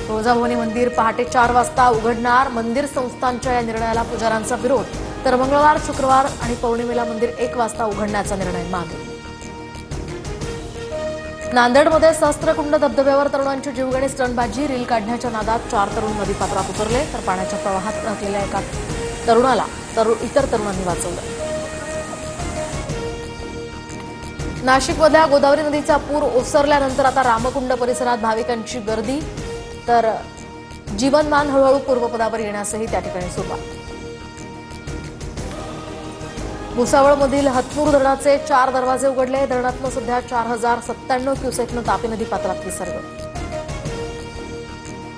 तुळजाभवानी मंदिर पहाटे 4 वाजता उघडणार. मंदिर संस्थांच्या या निर्णयाला पुजाऱ्यांचा विरोध, तर मंगळवार, शुक्रवार आणि पौर्णिमेला मंदिर 1 वाजता उघडण्याचा निर्णय मागे. नांदेडमध्ये सहस्त्रकुंड धबधब्यावर तरुणांची जीवघेणी स्टंटबाजी. रील काढण्याच्या नादात 4 तरुण नदीपात्रात उतरले, तर पाण्याच्या प्रवाहात अडकलेल्या एका तरुणाला इतर तरुणांनी वाचवलं. नाशिकमधल्या गोदावरी नदीचा पूर ओसरल्यानंतर आता रामकुंड परिसरात भाविकांची गर्दी, तर जीवनमान हळूहळू पूर्वपदावर येण्यासही त्या ठिकाणी सुरुवात. भुसावळमधील हतनूर धरणाचे 4 दरवाजे उघडले. धरणातनं सध्या 4097 क्युसेकनं तापी नदी पात्रात विसर्ग.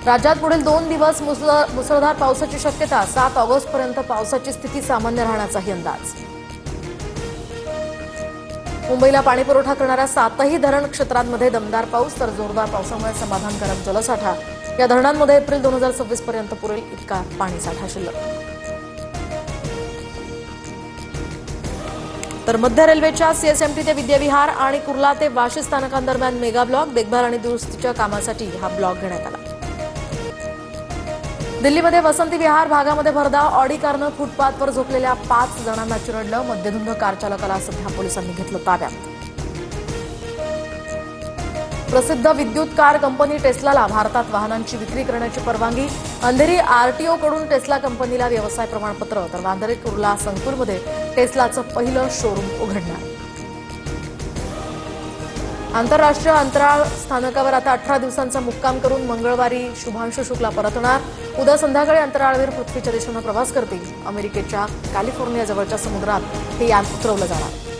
राज्यात पुढील 2 दिवस मुसळधार पावसाची शक्यता. 7 ऑगस्टपर्यंत पावसाची स्थिती सामान्य राहण्याचाही अंदाज. मुंबईला पाणीपुरवठा करणाऱ्या 7ही धरण क्षेत्रांमध्ये दमदार पाऊस, तर जोरदार पावसामुळे समाधानकारक जलसाठा. या धरणांमध्ये एप्रिल 2026 पर्यंत पुरेल इतका पाणीसाठा शिल्लक. तर मध्य रेल्वेच्या सीएसएमटी ते विद्याविहार आणि कुर्ला ते वाशी स्थानकांदरम्यान मेगा ब्लॉक. देखभाल आणि दुरुस्तीच्या कामासाठी हा ब्लॉक घेण्यात आला. दिल्लीमध्ये वसंती विहार भागामध्ये भरधाव ऑडी कारनं फुटपाथवर झोपलेल्या 5 जणांना चिरडलं. मद्यधुंद कार चालकाला सध्या पोलिसांनी घेतलं ताब्यात. प्रसिद्ध विद्युत कार कंपनी टेस्लाला भारतात वाहनांची विक्री करण्याची परवानगी. अंधेरी आरटीओकडून टेस्ला कंपनीला व्यवसाय प्रमाणपत्र, तर वांद्रे कुर्ला संकुलमध्ये टेस्लाचं पहिलं शोरूम उघडणार. आंतरराष्ट्रीय अंतराळ स्थानकावर आता 18 दिवसांचा मुक्काम करून मंगळवारी शुभांशु शुक्ला परतणार. उद्या संध्याकाळी अंतराळवीर पृथ्वीच्या दिशेनं प्रवास करतील. अमेरिकेच्या कॅलिफोर्निया जवळच्या समुद्रात हे यान उतरवलं जाणार.